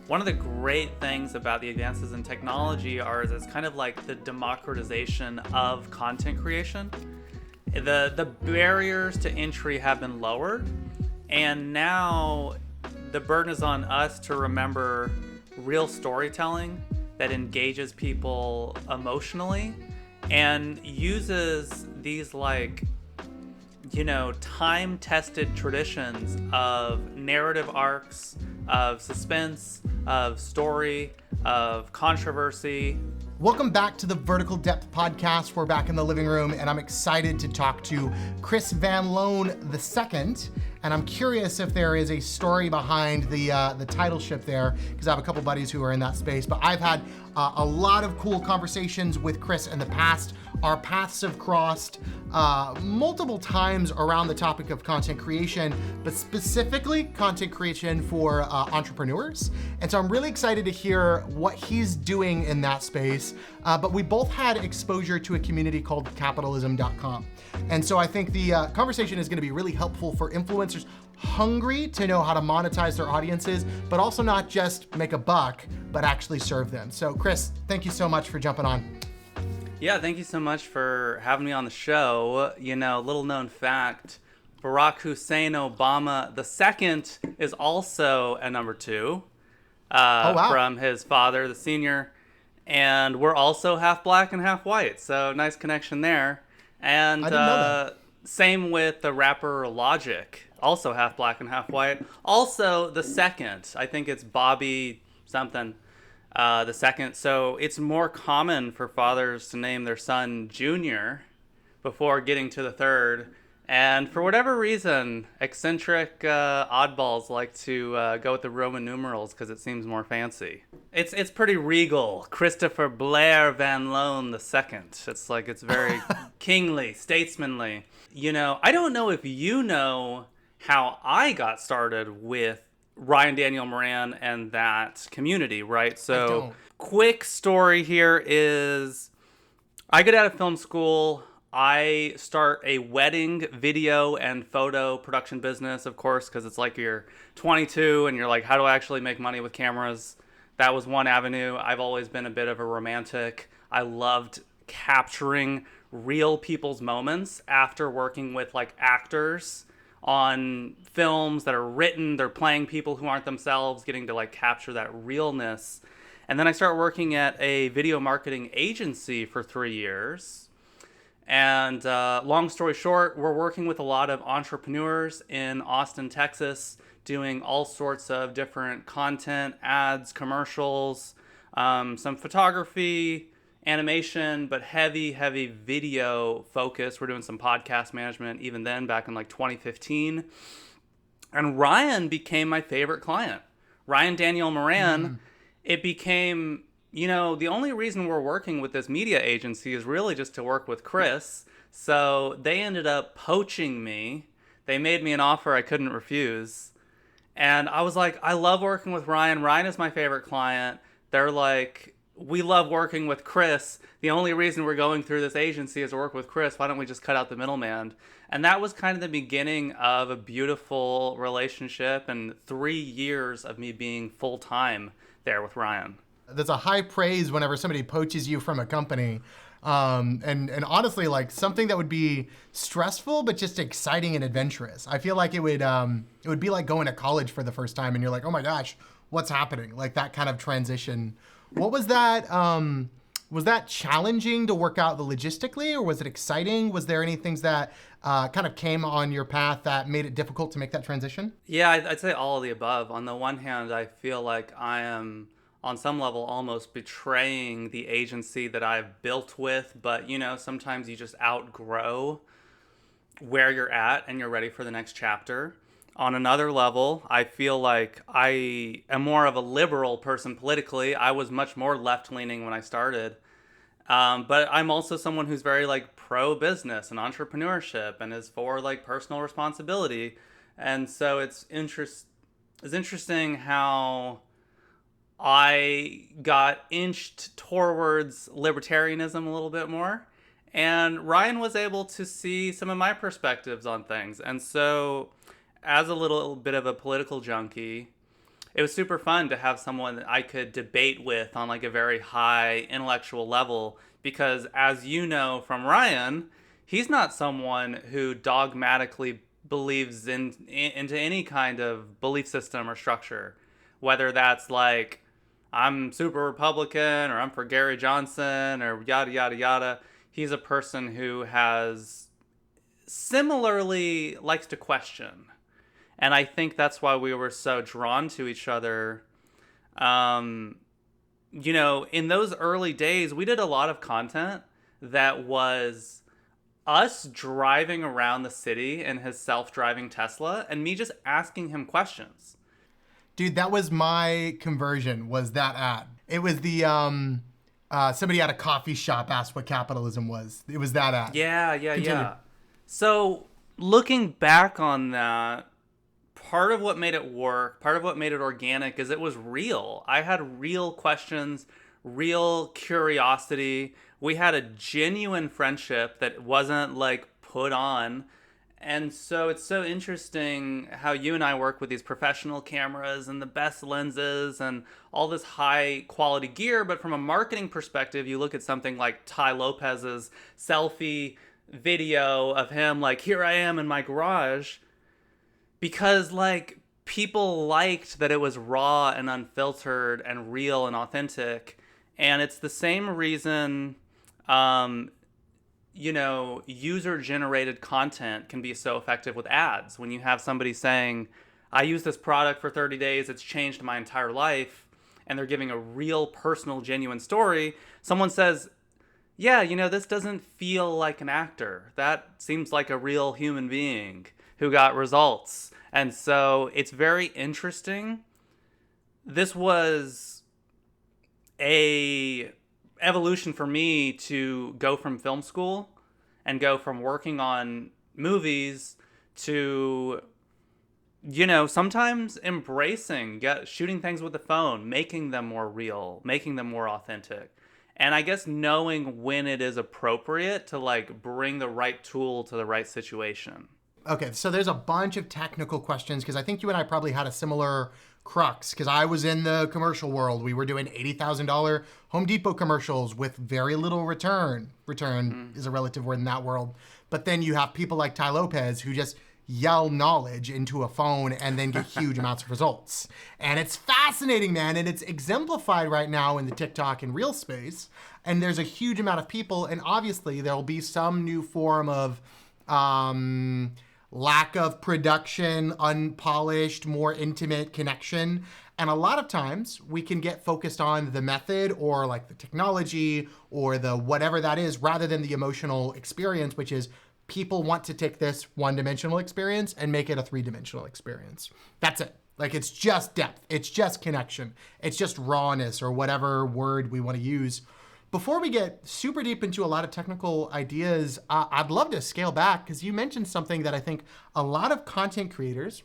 One of the great things about the advances in technology is it's kind of like the democratization of content creation. The barriers to entry have been lowered, and now the burden is on us to remember real storytelling that engages people emotionally and uses these time-tested traditions of narrative arcs, of suspense, of story, of controversy. Welcome back to the Vertical Depth Podcast. We're back in the living room, and I'm excited to talk to Chris Van Loan II. And I'm curious if there is a story behind the titleship there, because I have a couple buddies who are in that space. But I've had a lot of cool conversations with Chris in the past. Our paths have crossed multiple times around the topic of content creation, but specifically content creation for entrepreneurs. And so I'm really excited to hear what he's doing in that space. But we both had exposure to a community called capitalism.com. And so I think the conversation is going to be really helpful for influencers hungry to know how to monetize their audiences, but also not just make a buck, but actually serve them. So Chris, thank you so much for jumping on. Yeah, thank you so much for having me on the show. You know, little known fact, Barack Hussein Obama II is also a number 2 from his father, the senior. And we're also half black and half white. So nice connection there. And I didn't know that. Same with the rapper Logic, also half black and half white. Also the second, I think it's Bobby something, the second. So it's more common for fathers to name their son Junior before getting to the third. And for whatever reason, eccentric oddballs like to go with the Roman numerals because it seems more fancy. It's pretty regal. Christopher Blair Van Loan II. It's very kingly, statesmanly. You know, I don't know if you know how I got started with Ryan Daniel Moran and that community, right? So, quick story here is I get out of film school. I start a wedding video and photo production business, of course, because it's like you're 22 and you're like, how do I actually make money with cameras? That was one avenue. I've always been a bit of a romantic. I loved capturing real people's moments after working with like actors on films that are written. They're playing people who aren't themselves, getting to like capture that realness. And then I start working at a video marketing agency for 3 years. And long story short, we're working with a lot of entrepreneurs in Austin, Texas, doing all sorts of different content, ads, commercials, some photography, animation, but heavy video focus. We're doing some podcast management even then, back in like 2015. And Ryan became my favorite client. Ryan Daniel Moran, it became... You know, the only reason we're working with this media agency is really just to work with Chris. So they ended up poaching me. They made me an offer I couldn't refuse. And I was like, I love working with Ryan. Ryan is my favorite client. They're like, we love working with Chris. The only reason we're going through this agency is to work with Chris. Why don't we just cut out the middleman? And that was kind of the beginning of a beautiful relationship and 3 years of me being full-time there with Ryan. There's a high praise whenever somebody poaches you from a company. And honestly, like something that would be stressful, but just exciting and adventurous. I feel like it would be like going to college for the first time and you're like, oh my gosh, what's happening? Like that kind of transition. What was that? Was that challenging to work out the logistically, or was it exciting? Was there any things that kind of came on your path that made it difficult to make that transition? Yeah, I'd say all of the above. On the one hand, I feel like I am on some level almost betraying the agency that I've built with, but you know, sometimes you just outgrow where you're at and you're ready for the next chapter. On another level, I feel like I am more of a liberal person politically. I was much more left-leaning when I started. But I'm also someone who's very like pro-business and entrepreneurship and is for like personal responsibility. And so it's interesting how I got inched towards libertarianism a little bit more. And Ryan was able to see some of my perspectives on things. And so as a little bit of a political junkie, it was super fun to have someone that I could debate with on like a very high intellectual level, because as you know from Ryan, he's not someone who dogmatically believes into any kind of belief system or structure, whether that's like I'm super Republican or I'm for Gary Johnson or yada yada yada. He's a person who has similarly likes to question. And I think that's why we were so drawn to each other. Um, in those early days, we did a lot of content that was us driving around the city in his self-driving Tesla and me just asking him questions. Dude, that was my conversion, was that ad. It was the somebody at a coffee shop asked what capitalism was. It was that ad. Yeah. Continue. So looking back on that, part of what made it work, part of what made it organic is it was real. I had real questions, real curiosity. We had a genuine friendship that wasn't like put on. And so it's so interesting how you and I work with these professional cameras and the best lenses and all this high quality gear. But from a marketing perspective, you look at something like Ty Lopez's selfie video of him like, here I am in my garage, because like people liked that it was raw and unfiltered and real and authentic. And it's the same reason user generated content can be so effective with ads. When you have somebody saying, I use this product for 30 days, it's changed my entire life, and they're giving a real personal genuine story, someone says, yeah, this doesn't feel like an actor. That seems like a real human being who got results. And so it's very interesting. This was a evolution for me to go from film school and go from working on movies to sometimes embracing shooting things with the phone, making them more real, making them more authentic, and I guess knowing when it is appropriate to like bring the right tool to the right situation. Okay, so there's a bunch of technical questions because I think you and I probably had a similar crux, because I was in the commercial world. We were doing $80,000 Home Depot commercials with very little return. Return is a relative word in that world. But then you have people like Ty Lopez who just yell knowledge into a phone and then get huge amounts of results. And it's fascinating, man. And it's exemplified right now in the TikTok and Reel space. And there's a huge amount of people. And obviously there'll be some new form of lack of production, unpolished, more intimate connection. And a lot of times we can get focused on the method or like the technology or the whatever that is, rather than the emotional experience, which is people want to take this one-dimensional experience and make it a three-dimensional experience. That's it. Like, it's just depth. It's just connection. It's just rawness, or whatever word we want to use. Before we get super deep into a lot of technical ideas, I'd love to scale back, because you mentioned something that I think a lot of content creators,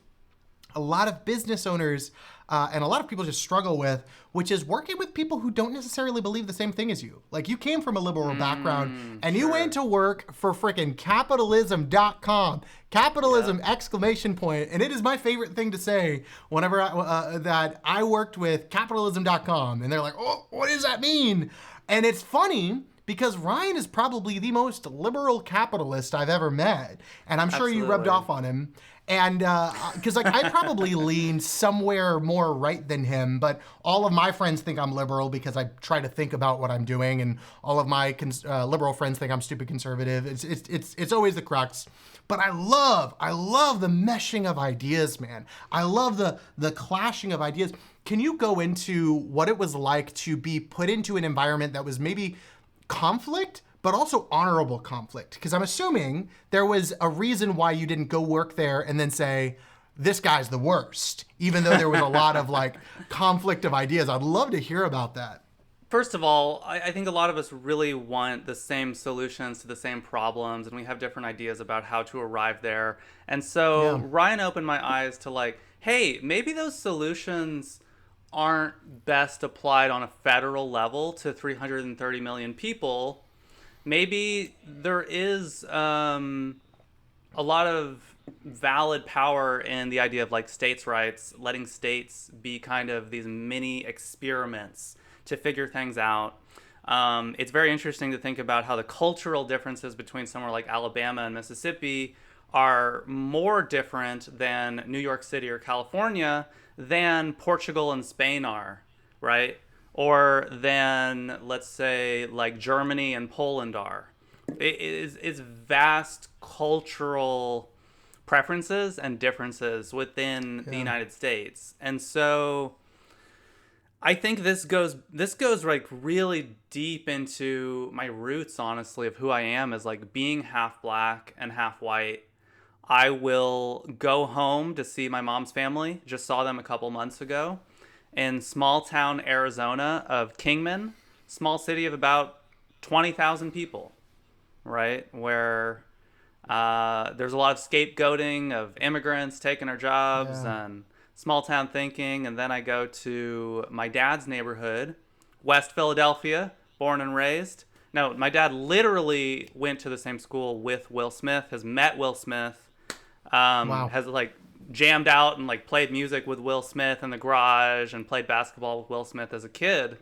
a lot of business owners, and a lot of people just struggle with, which is working with people who don't necessarily believe the same thing as you. Like, you came from a liberal background, and you went to work for frickin' capitalism.com. Capitalism, exclamation point. And it is my favorite thing to say whenever that I worked with capitalism.com. And they're like, oh, what does that mean? And it's funny because Ryan is probably the most liberal capitalist I've ever met. And I'm sure you rubbed off on him. And because like I probably lean somewhere more right than him, but all of my friends think I'm liberal because I try to think about what I'm doing, and all of my liberal friends think I'm stupid conservative. It's always the crux. But I love the meshing of ideas, man. I love the clashing of ideas. Can you go into what it was like to be put into an environment that was maybe conflict, but also honorable conflict? Because I'm assuming there was a reason why you didn't go work there and then say, this guy's the worst, even though there was a lot of like conflict of ideas. I'd love to hear about that. First of all, I think a lot of us really want the same solutions to the same problems, and we have different ideas about how to arrive there. And so Ryan opened my eyes to like, hey, maybe those solutions aren't best applied on a federal level to 330 million people. Maybe there is a lot of valid power in the idea of like states' rights, letting states be kind of these mini experiments to figure things out. It's very interesting to think about how the cultural differences between somewhere like Alabama and Mississippi are more different than New York City or California than Portugal and Spain are, right? Or than, let's say, like Germany and Poland are. It's vast cultural preferences and differences within the United States. And so I think this goes like really deep into my roots, honestly, of who I am as like being half black and half white. I will go home to see my mom's family. Just saw them a couple months ago in small town Arizona of Kingman, small city of about 20,000 people, right? Where there's a lot of scapegoating of immigrants taking our jobs and small town thinking. And then I go to my dad's neighborhood, West Philadelphia, born and raised. No, my dad literally went to the same school with Will Smith, has met Will Smith, has like jammed out and like played music with Will Smith in the garage and played basketball with Will Smith as a kid.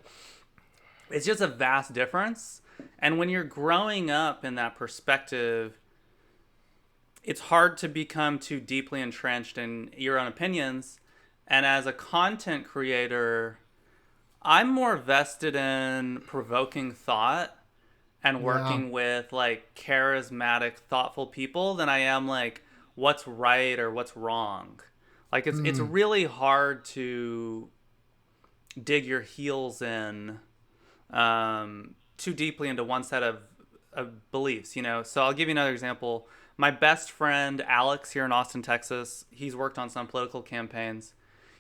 It's just a vast difference. And when you're growing up in that perspective, it's hard to become too deeply entrenched in your own opinions. And as a content creator, I'm more vested in provoking thought and working with like charismatic, thoughtful people than I am like what's right or what's wrong. Like it's really hard to dig your heels in too deeply into one set of beliefs, you know. So I'll give you another example. My best friend Alex here in Austin, Texas, he's worked on some political campaigns.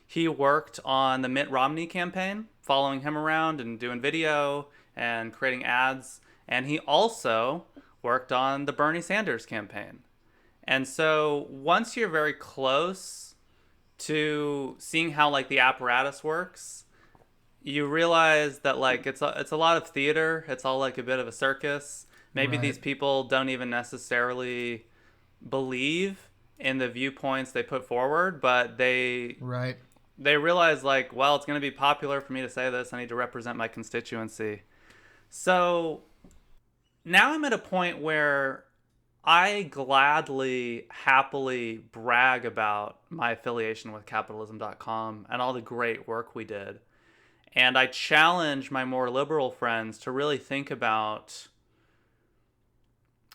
He worked on the Mitt Romney campaign, following him around and doing video and creating ads. And he also worked on the Bernie Sanders campaign. And so once you're very close to seeing how like the apparatus works, you realize that like it's a lot of theater. It's all like a bit of a circus. Maybe these people don't even necessarily believe in the viewpoints they put forward, but they realize like, well, it's going to be popular for me to say this. I need to represent my constituency. So now I'm at a point where I gladly, happily brag about my affiliation with capitalism.com and all the great work we did. And I challenge my more liberal friends to really think about,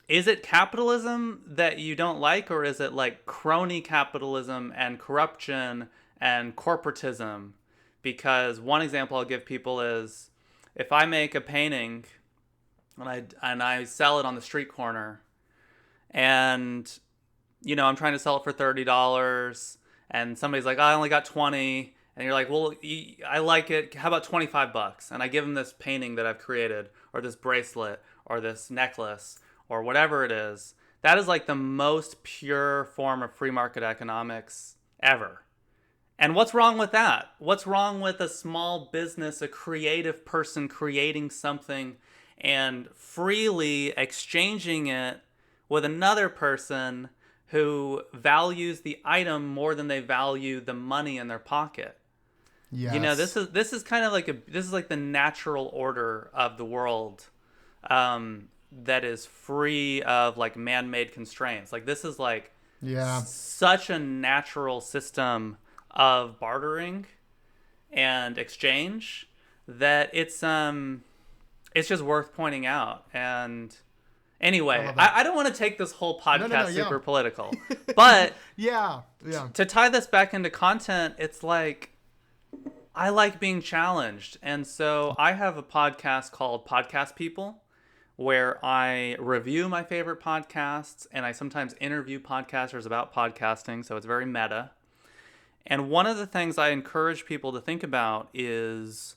is it capitalism that you don't like, or is it like crony capitalism and corruption and corporatism? Because one example I'll give people is if I make a painting and I sell it on the street corner, and you know I'm trying to sell it for $30, and somebody's like, I only got 20, and you're like, well, I like it. How about $25? And I give them this painting that I've created, or this bracelet, or this necklace, or whatever it is. That is like the most pure form of free market economics ever. And what's wrong with that? What's wrong with a small business, a creative person creating something and freely exchanging it with another person who values the item more than they value the money in their pocket? Yes. You know, this is kind of like this is like the natural order of the world, that is free of like man-made constraints. Like this is like such a natural system of bartering and exchange that it's just worth pointing out. And anyway, I don't want to take this whole podcast super political, but to tie this back into content, it's like I like being challenged. And so I have a podcast called Podcast People, where I review my favorite podcasts and I sometimes interview podcasters about podcasting. So it's very meta. And one of the things I encourage people to think about is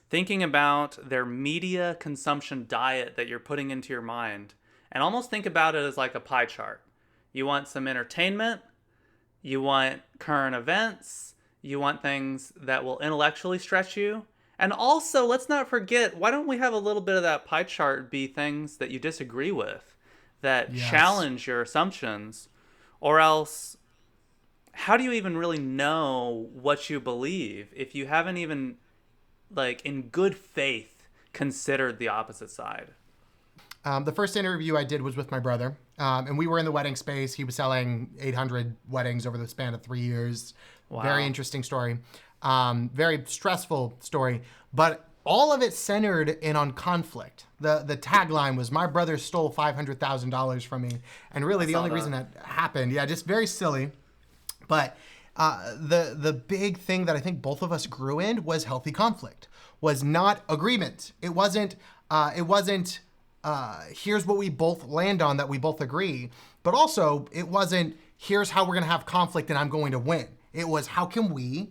thinking about their media consumption diet that you're putting into your mind, and almost think about it as like a pie chart. You want some entertainment, you want current events, you want things that will intellectually stretch you. And also, let's not forget, why don't we have a little bit of that pie chart be things that you disagree with, that challenge your assumptions, Or else, how do you even really know what you believe if you haven't even, like, in good faith, considered the opposite side? The first interview I did was with my brother, and we were in the wedding space. He was selling 800 weddings over the span of 3 years. Wow. Very interesting story. Very stressful story, but all of it centered in on conflict. The tagline was, "My brother stole $500,000 from me," and really the only reason that happened, just very silly. But the big thing that I think both of us grew in was healthy conflict. Was not agreement. It wasn't. Here's what we both land on that we both agree. But also, it wasn't, here's how we're going to have conflict and I'm going to win. It was, how can we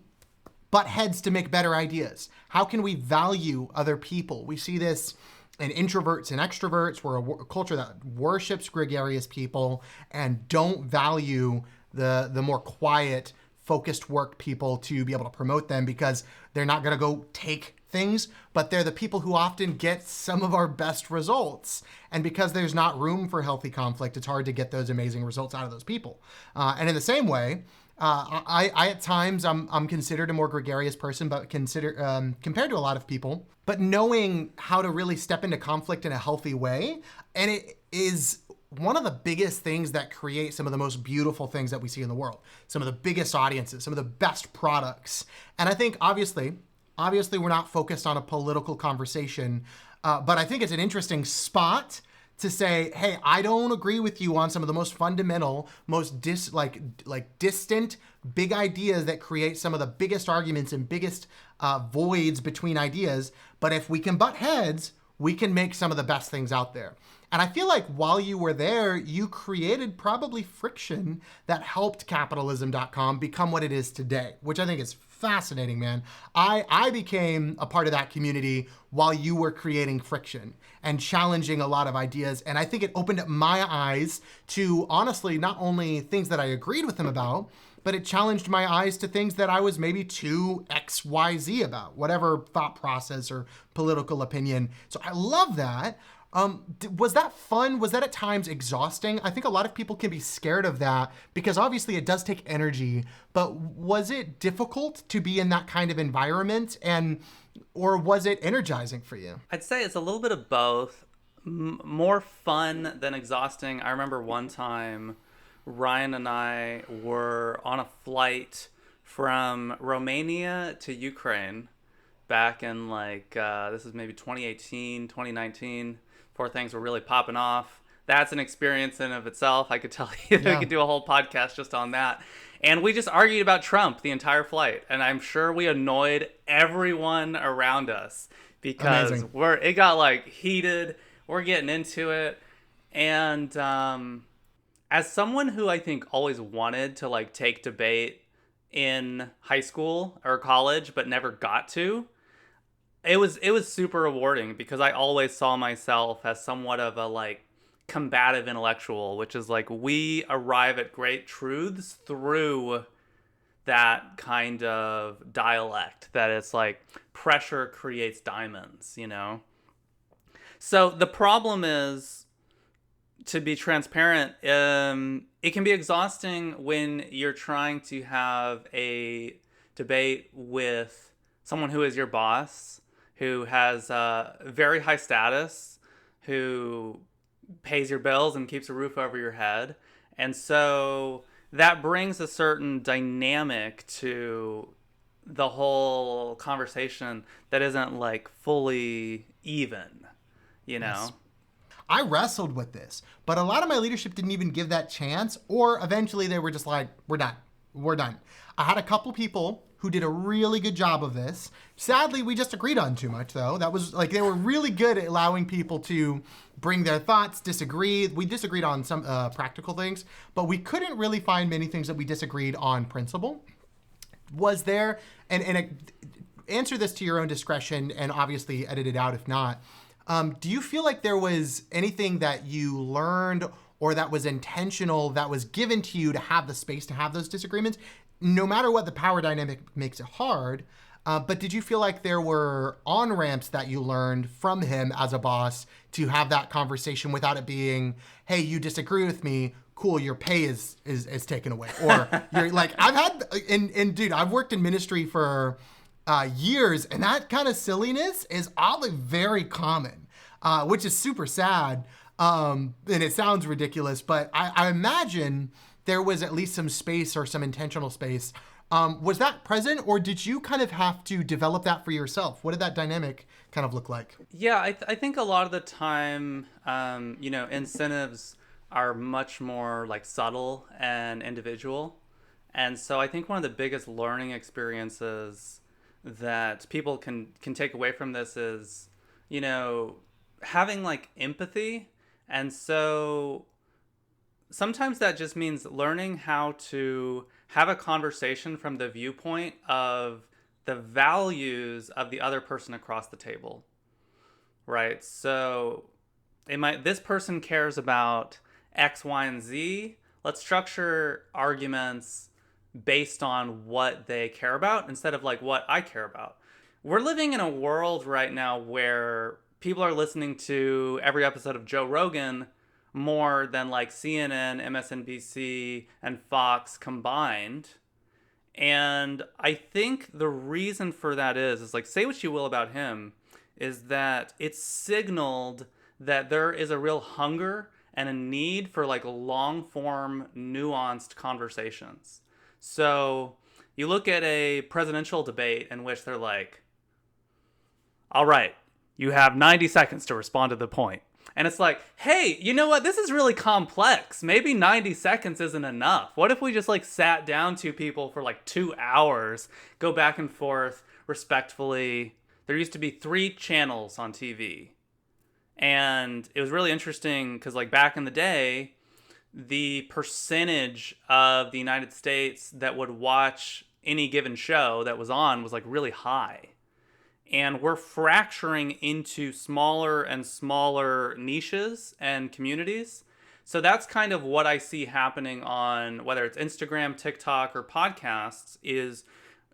butt heads to make better ideas? How can we value other people? We see this in introverts and extroverts. We're a culture that worships gregarious people and don't value the more quiet, focused work people to be able to promote them because they're not going to go take things, but they're the people who often get some of our best results. And because there's not room for healthy conflict, it's hard to get those amazing results out of those people. And in the same way, I at times I'm considered a more gregarious person, but compared to a lot of people. But knowing how to really step into conflict in a healthy way, and it is one of the biggest things that create some of the most beautiful things that we see in the world. Some of the biggest audiences, some of the best products. And I think obviously we're not focused on a political conversation, but I think it's an interesting spot to say, hey, I don't agree with you on some of the most fundamental, most distant, big ideas that create some of the biggest arguments and biggest voids between ideas. But if we can butt heads, we can make some of the best things out there. And I feel like while you were there, you created probably friction that helped capitalism.com become what it is today, which I think is fascinating, man. I became a part of that community while you were creating friction and challenging a lot of ideas. And I think it opened up my eyes to, honestly, not only things that I agreed with him about, but it challenged my eyes to things that I was maybe too XYZ about, whatever thought process or political opinion. So I love that. Was that fun? Was that at times exhausting? I think a lot of people can be scared of that because obviously it does take energy, but was it difficult to be in that kind of environment or was it energizing for you? I'd say it's a little bit of both. More fun than exhausting. I remember one time Ryan and I were on a flight from Romania to Ukraine back in this is maybe 2018, 2019. Before things were really popping off. That's an experience in of itself. I could tell you we could do a whole podcast just on that. And we just argued about Trump the entire flight. And I'm sure we annoyed everyone around us because it got heated. We're getting into it. And as someone who I think always wanted to take debate in high school or college, but never got to, it was super rewarding because I always saw myself as somewhat of a combative intellectual, which is we arrive at great truths through that kind of dialect, that it's pressure creates diamonds, you know? So the problem is, to be transparent, it can be exhausting when you're trying to have a debate with someone who is your boss, who has very high status, who pays your bills and keeps a roof over your head. And so that brings a certain dynamic to the whole conversation that isn't fully even, you know? Yes. I wrestled with this, but a lot of my leadership didn't even give that chance, or eventually they were just we're done. I had a couple people who did a really good job of this. Sadly, we just agreed on too much, though. That was they were really good at allowing people to bring their thoughts, disagree. We disagreed on some practical things, but we couldn't really find many things that we disagreed on principle. Was there, answer this to your own discretion and obviously edit it out if not. Do you feel like there was anything that you learned or that was intentional, that was given to you to have the space to have those disagreements? No matter what, the power dynamic makes it hard. But did you feel like there were on-ramps that you learned from him as a boss to have that conversation without it being, hey, you disagree with me, cool, your pay is taken away, or you're like, I've had and dude, I've worked in ministry for years, and that kind of silliness is oddly very common, which is super sad. And it sounds ridiculous, but I imagine there was at least some space or some intentional space. Was that present, or did you kind of have to develop that for yourself? What did that dynamic kind of look like? Yeah, I think a lot of the time, incentives are much more like subtle and individual. And so I think one of the biggest learning experiences that people can take away from this is, having like empathy. And so sometimes that just means learning how to have a conversation from the viewpoint of the values of the other person across the table, right? So this person cares about X, Y, and Z. Let's structure arguments based on what they care about instead of like what I care about. We're living in a world right now where people are listening to every episode of Joe Rogan more than like CNN, MSNBC, and Fox combined. And I think the reason for that is like, say what you will about him, is that it's signaled that there is a real hunger and a need for like long form, nuanced conversations. So you look at a presidential debate in which they're like, all right, you have 90 seconds to respond to the point. And it's like, hey, you know what? This is really complex. Maybe 90 seconds isn't enough. What if we just like sat down two people for like 2 hours, go back and forth respectfully? There used to be 3 channels on TV. And it was really interesting because like back in the day, the percentage of the United States that would watch any given show that was on was like really high. And we're fracturing into smaller and smaller niches and communities. So that's kind of what I see happening on whether it's Instagram, TikTok, or podcasts.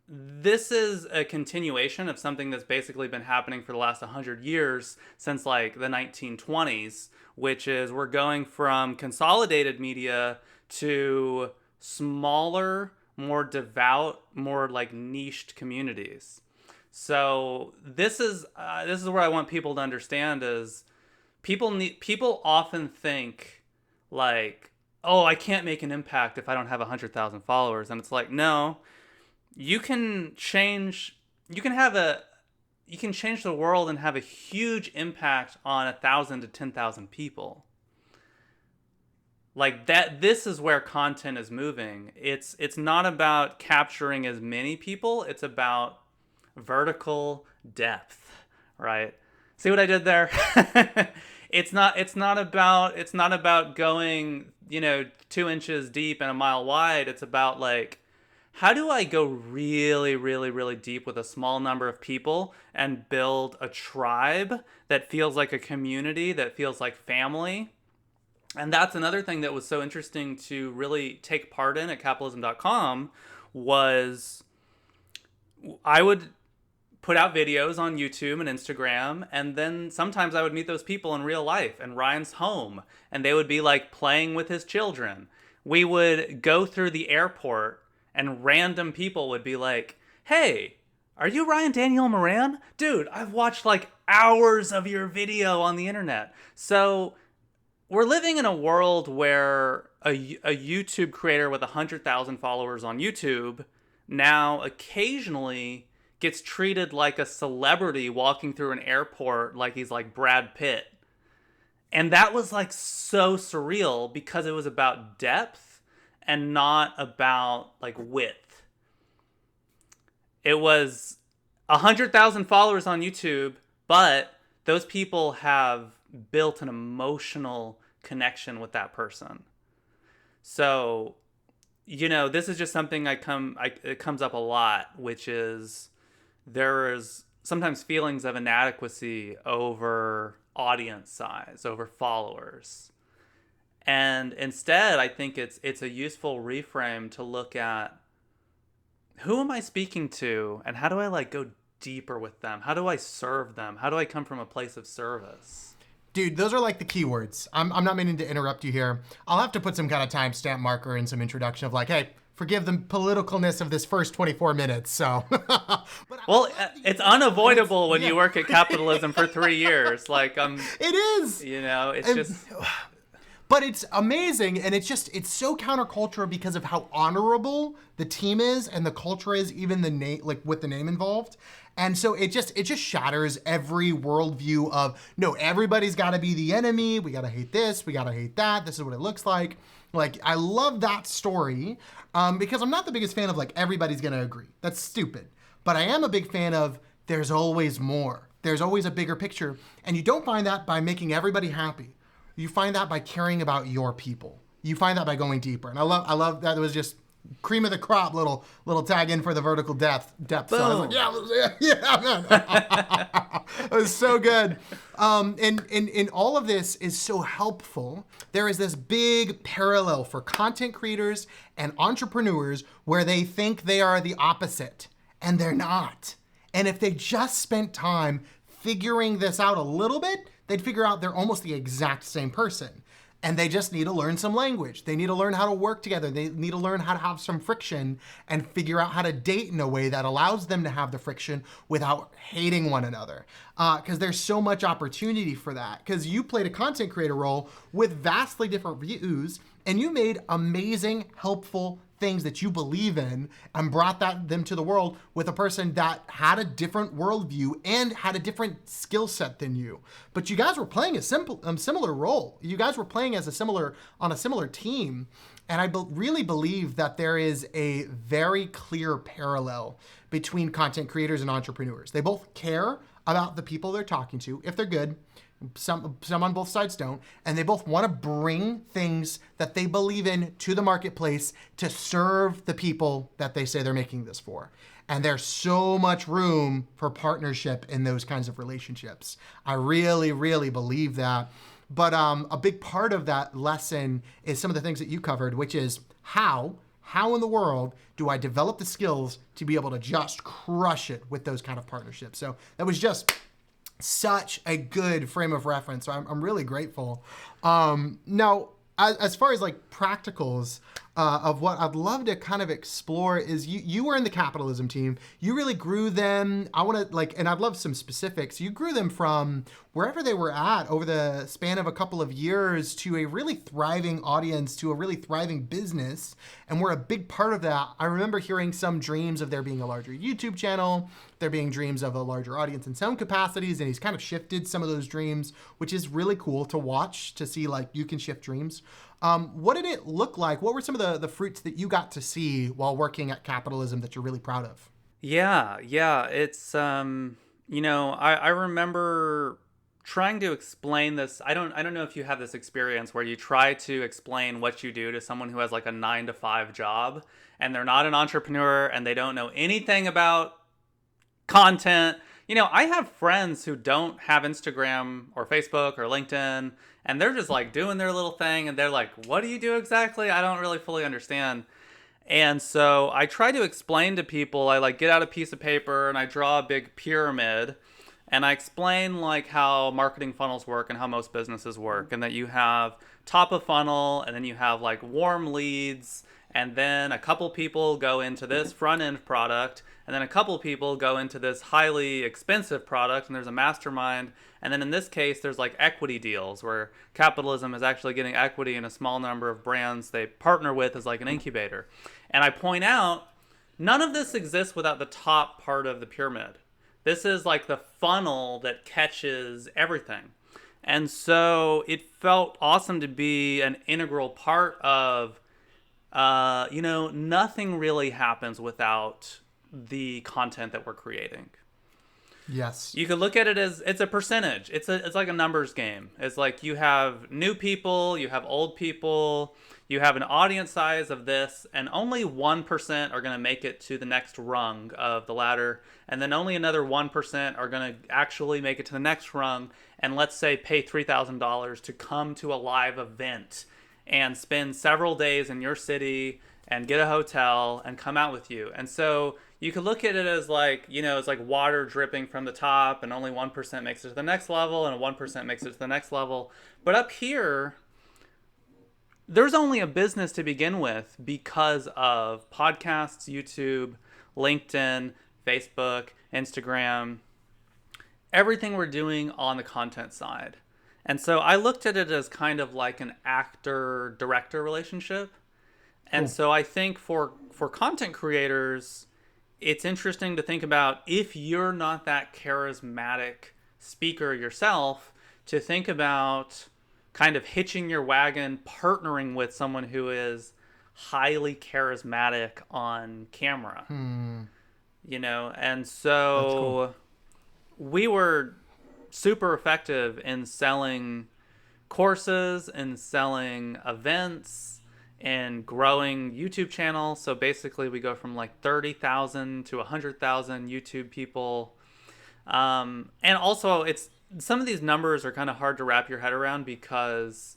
This is a continuation of something that's basically been happening for the last 100 years since like the 1920s, which is we're going from consolidated media to smaller, more devout, more like niched communities. So this is where I want people to understand is people often think like, oh, I can't make an impact if I don't have 100,000 followers, and it's like, no, you can change the world and have a huge impact on 1,000 to 10,000 people. Like that, this is where content is moving. It's not about capturing as many people. It's about vertical depth, right? See what I did there? It's not about going, 2 inches deep and a mile wide. It's about like, how do I go really, really, really deep with a small number of people and build a tribe that feels like a community, that feels like family? And that's another thing that was so interesting to really take part in at capitalism.com was I would put out videos on YouTube and Instagram, and then sometimes I would meet those people in real life in Ryan's home, and they would be like playing with his children. We would go through the airport, and random people would be like, hey, are you Ryan Daniel Moran? Dude, I've watched like hours of your video on the internet. So we're living in a world where a YouTube creator with 100,000 followers on YouTube now occasionally gets treated like a celebrity walking through an airport like he's like Brad Pitt. And that was like so surreal because it was about depth and not about like width. It was 100,000 followers on YouTube, but those people have built an emotional connection with that person. So, this is just something it comes up a lot, which is there is sometimes feelings of inadequacy over audience size, over followers. And instead, I think it's a useful reframe to look at who am I speaking to and how do I like go deeper with them? How do I serve them? How do I come from a place of service? Dude, those are like the keywords. I'm not meaning to interrupt you here. I'll have to put some kind of timestamp marker in some introduction of like, hey, forgive the politicalness of this first 24 minutes. So, well, it's unavoidable when you work at capitalism for 3 years. Like, it is. It's just. But it's amazing, and it's so countercultural because of how honorable the team is and the culture is, even the name, like with the name involved. And so it just shatters every worldview of, no, everybody's got to be the enemy. We got to hate this. We got to hate that. This is what it looks like. Like, I love that story because I'm not the biggest fan of like everybody's going to agree. That's stupid. But I am a big fan of there's always more. There's always a bigger picture. And you don't find that by making everybody happy. You find that by caring about your people. You find that by going deeper. And I love that. It was just cream of the crop, little tag in for the vertical depth. Boom. So I was like, yeah, man. It was so good. And all of this is so helpful. There is this big parallel for content creators and entrepreneurs where they think they are the opposite, and they're not. And if they just spent time figuring this out a little bit, they'd figure out they're almost the exact same person. And they just need to learn some language. They need to learn how to work together. They need to learn how to have some friction and figure out how to date in a way that allows them to have the friction without hating one another. Because there's so much opportunity for that. Because you played a content creator role with vastly different views, and you made amazing, helpful things that you believe in and brought them to the world with a person that had a different worldview and had a different skill set than you. But you guys were playing a similar role. You guys were playing on a similar team. And I really believe that there is a very clear parallel between content creators and entrepreneurs. They both care about the people they're talking to, if they're good. Some on both sides don't, and they both want to bring things that they believe in to the marketplace to serve the people that they say they're making this for. And there's so much room for partnership in those kinds of relationships. I really, really believe that. But a big part of that lesson is some of the things that you covered, which is how in the world do I develop the skills to be able to just crush it with those kind of partnerships? So that was just such a good frame of reference. So I'm really grateful. Now, as far as like practicals of what I'd love to kind of explore is you were in the capitalism team. You really grew them. I want to and I'd love some specifics. You grew them from wherever they were at over the span of a couple of years to a really thriving audience, to a really thriving business. And we're a big part of that. I remember hearing some dreams of there being a larger YouTube channel, there being dreams of a larger audience in some capacities, and he's kind of shifted some of those dreams, which is really cool to watch, to see like you can shift dreams. What did it look like? What were some of the fruits that you got to see while working at capitalism that you're really proud of? Yeah. It's, I remember trying to explain this. I don't know if you have this experience where you try to explain what you do to someone who has like a 9-to-5 job and they're not an entrepreneur and they don't know anything about content. I have friends who don't have Instagram or Facebook or LinkedIn, and they're just like doing their little thing, and they're like, what do you do exactly? I don't really fully understand. And so I try to explain to people, I like get out a piece of paper and I draw a big pyramid, and I explain like how marketing funnels work and how most businesses work, and that you have top of funnel, and then you have like warm leads, and then a couple people go into this front end product, and then a couple people go into this highly expensive product, and there's a mastermind. And then in this case, there's like equity deals where capitalism is actually getting equity in a small number of brands they partner with as like an incubator. And I point out, none of this exists without the top part of the pyramid. This is like the funnel that catches everything. And so it felt awesome to be an integral part of, nothing really happens without the content that we're creating. Yes. You could look at it as it's a percentage. It's like a numbers game. It's like you have new people, you have old people, you have an audience size of this, and only 1% are going to make it to the next rung of the ladder, and then only another 1% are going to actually make it to the next rung, and let's say pay $3,000 to come to a live event and spend several days in your city and get a hotel and come out with you. And so you could look at it as like, it's like water dripping from the top and only 1% makes it to the next level and 1% makes it to the next level. But up here, there's only a business to begin with because of podcasts, YouTube, LinkedIn, Facebook, Instagram, everything we're doing on the content side. And so I looked at it as kind of like an actor-director relationship. And so I think for content creators, it's interesting to think about, if you're not that charismatic speaker yourself, to think about kind of hitching your wagon, partnering with someone who is highly charismatic on camera. And so we were super effective in selling courses and selling events and growing YouTube channels. So basically we go from like 30,000 to 100,000 YouTube people. And also some of these numbers are kind of hard to wrap your head around because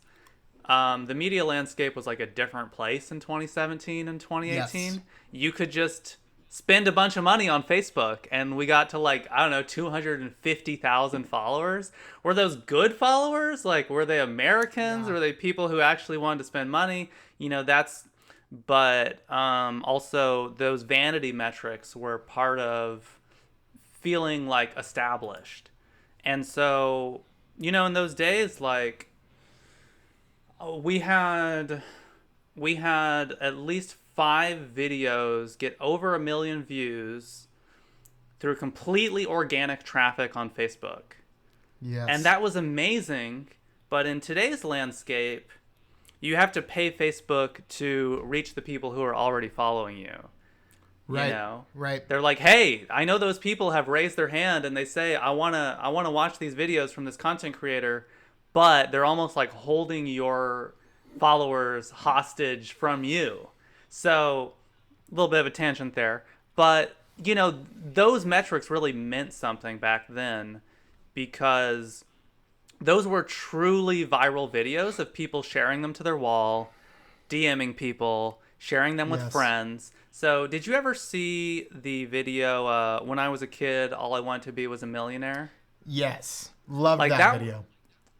the media landscape was like a different place in 2017 and 2018. Yes. You could just spend a bunch of money on Facebook, and we got to like, I don't know, 250,000 followers. Were those good followers? Like, were they Americans? Yeah. Were they people who actually wanted to spend money? But also those vanity metrics were part of feeling like established. And so, in those days, like, we had at least 5 videos get over 1 million views through completely organic traffic on Facebook. Yes. And that was amazing. But in today's landscape, you have to pay Facebook to reach the people who are already following you. Right. Right. They're like, hey, I know those people have raised their hand and they say, I wanna watch these videos from this content creator, but they're almost like holding your followers hostage from you. So a little bit of a tangent there. But, those metrics really meant something back then, because those were truly viral videos of people sharing them to their wall, DMing people, sharing them with friends. So did you ever see the video, when I was a kid, all I wanted to be was a millionaire? Yes. Love that video.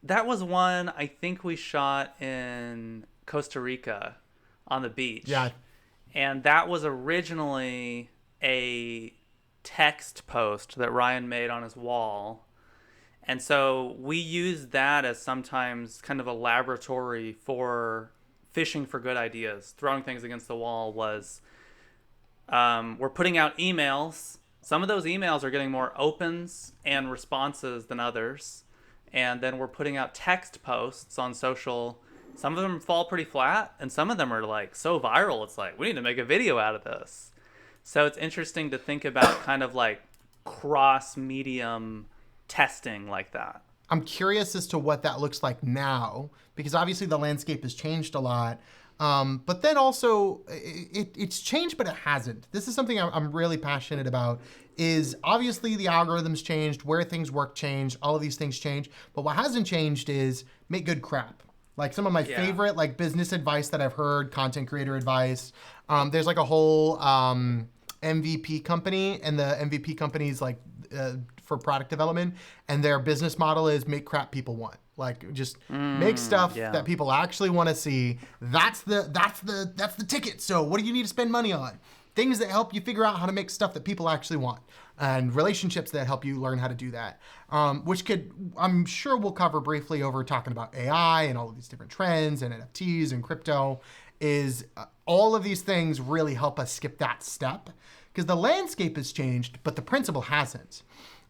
That was one I think we shot in Costa Rica on the beach. Yeah. And that was originally a text post that Ryan made on his wall. And so we used that as sometimes kind of a laboratory for fishing for good ideas. Throwing things against the wall was, we're putting out emails. Some of those emails are getting more opens and responses than others. And then we're putting out text posts on social. Some of them fall pretty flat, and some of them are like so viral, it's like, we need to make a video out of this. So it's interesting to think about kind of like cross-medium testing like that. I'm curious as to what that looks like now, because obviously the landscape has changed a lot. But then also it's changed, but it hasn't. This is something I'm really passionate about, is obviously the algorithms changed, where things work changed, all of these things change. But what hasn't changed is make good crap. Like some of my favorite like business advice that I've heard, content creator advice. There's like a whole MVP company, and the MVP company is like for product development, and their business model is make crap people want. Like just make stuff that people actually want to see. That's the ticket. So what do you need to spend money on? Things that help you figure out how to make stuff that people actually want, and relationships that help you learn how to do that. Which I'm sure we'll cover briefly over talking about AI and all of these different trends and NFTs and crypto. Is all of these things really help us skip that step, because the landscape has changed, but the principle hasn't.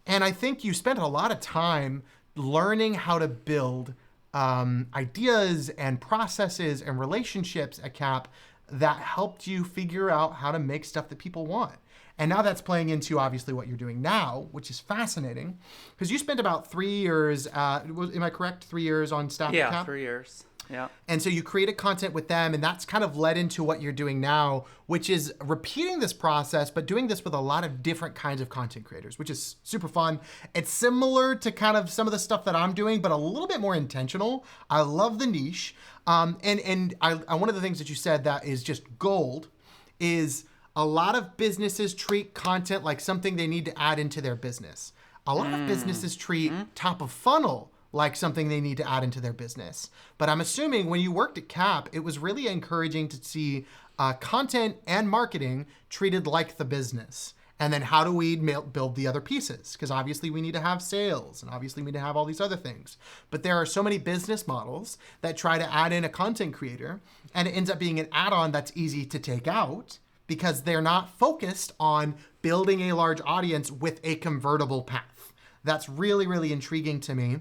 And I think you spent a lot of time learning how to build ideas and processes and relationships at CAP that helped you figure out how to make stuff that people want. And now that's playing into obviously what you're doing now, which is fascinating, because you spent about 3 years, am I correct? 3 years on staff at CAP? Yeah, 3 years. Yeah. And so you created content with them, and that's kind of led into what you're doing now, which is repeating this process, but doing this with a lot of different kinds of content creators, which is super fun. It's similar to kind of some of the stuff that I'm doing, but a little bit more intentional. I love the niche. And one of the things that you said that is just gold is a lot of businesses treat content like something they need to add into their business. A lot of businesses treat top of funnel like something they need to add into their business. But I'm assuming when you worked at CAP, it was really encouraging to see content and marketing treated like the business. And then how do we build the other pieces? Because obviously we need to have sales and obviously we need to have all these other things. But there are so many business models that try to add in a content creator and it ends up being an add-on that's easy to take out because they're not focused on building a large audience with a convertible path. That's really, really intriguing to me.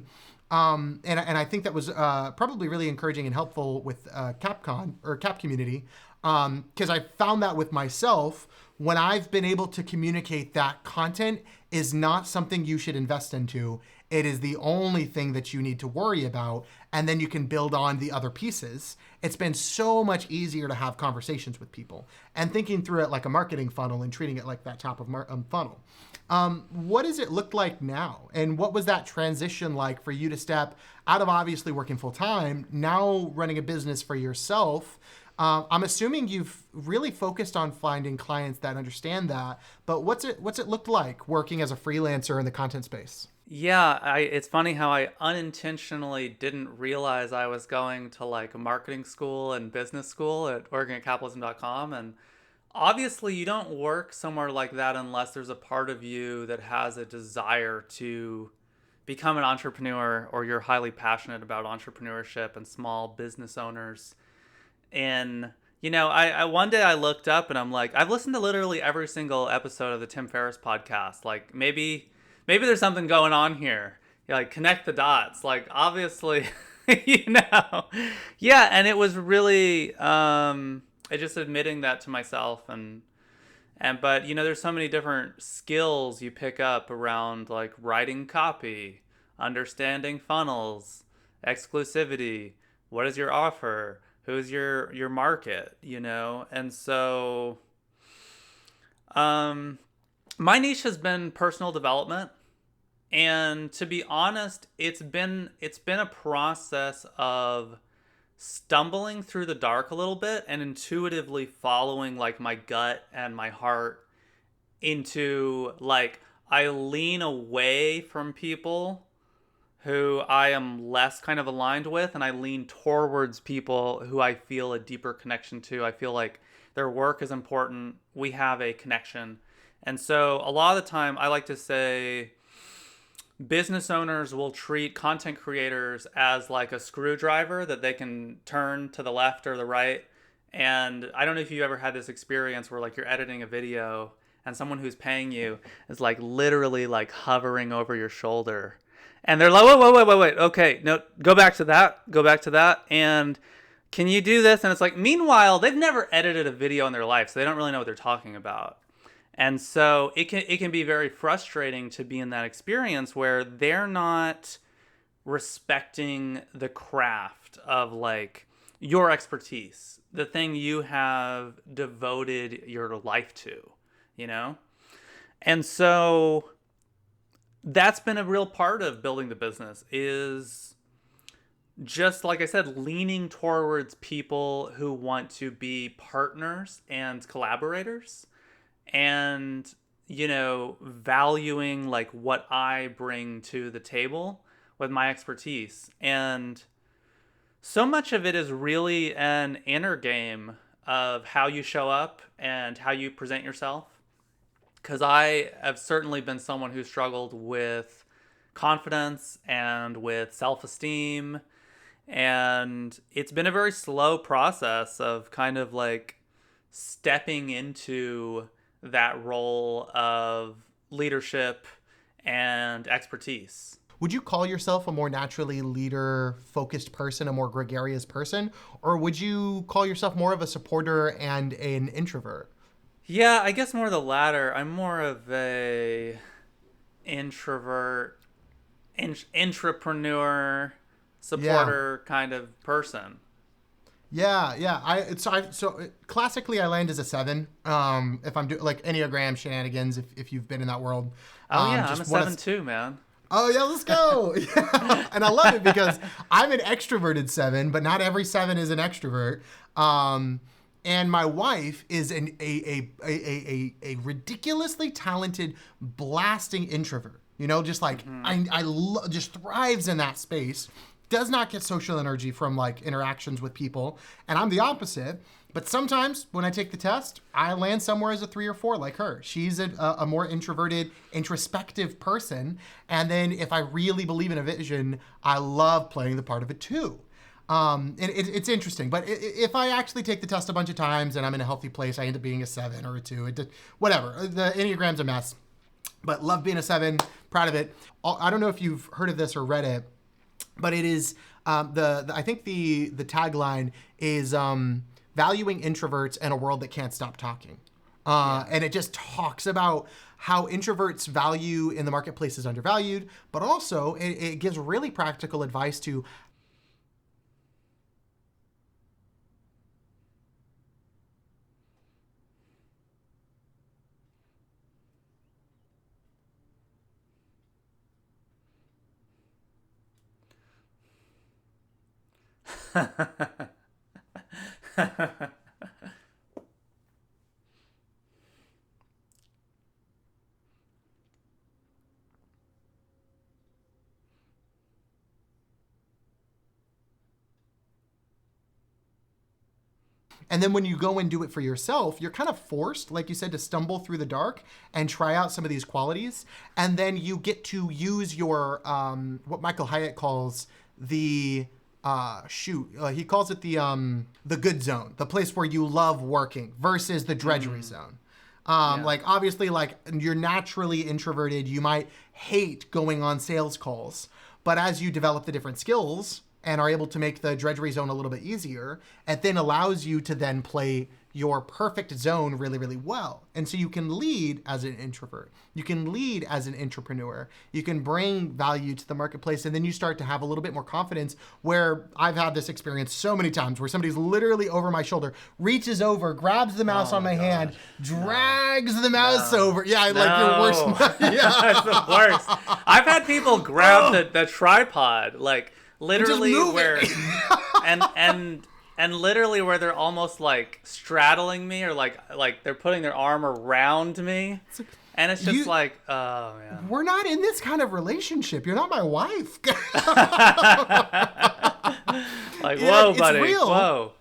And I think that was probably really encouraging and helpful with CapCon or Cap community because I found that with myself when I've been able to communicate that content is not something you should invest into. It is the only thing that you need to worry about, and then you can build on the other pieces. It's been so much easier to have conversations with people and thinking through it like a marketing funnel and treating it like that top of funnel. What does it look like now? And what was that transition like for you to step out of obviously working full time, now running a business for yourself? I'm assuming you've really focused on finding clients that understand that, but what's it looked like working as a freelancer in the content space? Yeah, it's funny how I unintentionally didn't realize I was going to like marketing school and business school at OregonCapitalism.com. And obviously you don't work somewhere like that unless there's a part of you that has a desire to become an entrepreneur or you're highly passionate about entrepreneurship and small business owners. And, you know, I one day I looked up and I'm like, I've listened to literally every single episode of the Tim Ferriss podcast. Like maybe there's something going on here. You like connect the dots. Like obviously, you know, yeah. And it was really, just admitting that to myself but you know, there's so many different skills you pick up around like writing copy, understanding funnels, exclusivity. What is your offer? Who's your market, you know? And so my niche has been personal development. And to be honest, it's been a process of stumbling through the dark a little bit and intuitively following like my gut and my heart into like I lean away from people who I am less kind of aligned with, and I lean towards people who I feel a deeper connection to. I feel like their work is important. We have a connection. And so a lot of the time I like to say business owners will treat content creators as like a screwdriver that they can turn to the left or the right. And I don't know if you ever had this experience where like you're editing a video and someone who's paying you is like literally like hovering over your shoulder. And they're like, wait. Okay, no, go back to that. And can you do this? And it's like, meanwhile, they've never edited a video in their life, so they don't really know what they're talking about. And so it can be very frustrating to be in that experience where they're not respecting the craft of like your expertise, the thing you have devoted your life to, you know? And so that's been a real part of building the business is just like I said, leaning towards people who want to be partners and collaborators and, you know, valuing like what I bring to the table with my expertise. And so much of it is really an inner game of how you show up and how you present yourself. Because I have certainly been someone who struggled with confidence and with self-esteem. And it's been a very slow process of kind of like stepping into that role of leadership and expertise. Would you call yourself a more naturally leader-focused person, a more gregarious person? Or would you call yourself more of a supporter and an introvert? Yeah, I guess more the latter. I'm more of a introvert, entrepreneur, supporter kind of person. Yeah. So classically, I land as a 7. If I'm doing like Enneagram shenanigans, if you've been in that world. Oh yeah, I'm a 7 too, man. Oh yeah, let's go. Yeah. And I love it because I'm an extroverted 7, but not every 7 is an extrovert. And my wife is a ridiculously talented, blasting introvert. You know, just like just thrives in that space. Does not get social energy from like interactions with people. And I'm the opposite. But sometimes when I take the test, I land somewhere as a 3 or 4 like her. She's a more introverted, introspective person. And then if I really believe in a vision, I love playing the part of a 2. And it's interesting. But if I actually take the test a bunch of times and I'm in a healthy place, I end up being a 7 or a 2. Whatever. The Enneagram's a mess. But love being a 7, proud of it. I don't know if you've heard of this or read it, but it is I think the tagline is valuing introverts in a world that can't stop talking. And it just talks about how introverts' value in the marketplace is undervalued, but also it gives really practical advice to And then when you go and do it for yourself, you're kind of forced, like you said, to stumble through the dark and try out some of these qualities. And then you get to use your, what Michael Hyatt calls the, he calls it the good zone, the place where you love working versus the drudgery zone. Like obviously, like you're naturally introverted. You might hate going on sales calls, but as you develop the different skills and are able to make the drudgery zone a little bit easier, it then allows you to then play your perfect zone really, really well. And so you can lead as an introvert. You can lead as an entrepreneur. You can bring value to the marketplace, and then you start to have a little bit more confidence, where I've had this experience so many times where somebody's literally over my shoulder, reaches over, grabs the mouse on my hand, drags the mouse over. Yeah, like your worst. Yeah. That's the worst. I've had people grab the tripod, like literally where and literally where they're almost like straddling me, or like they're putting their arm around me, and it's just like, oh man, we're not in this kind of relationship. You're not my wife. Like, whoa, buddy, real. Whoa.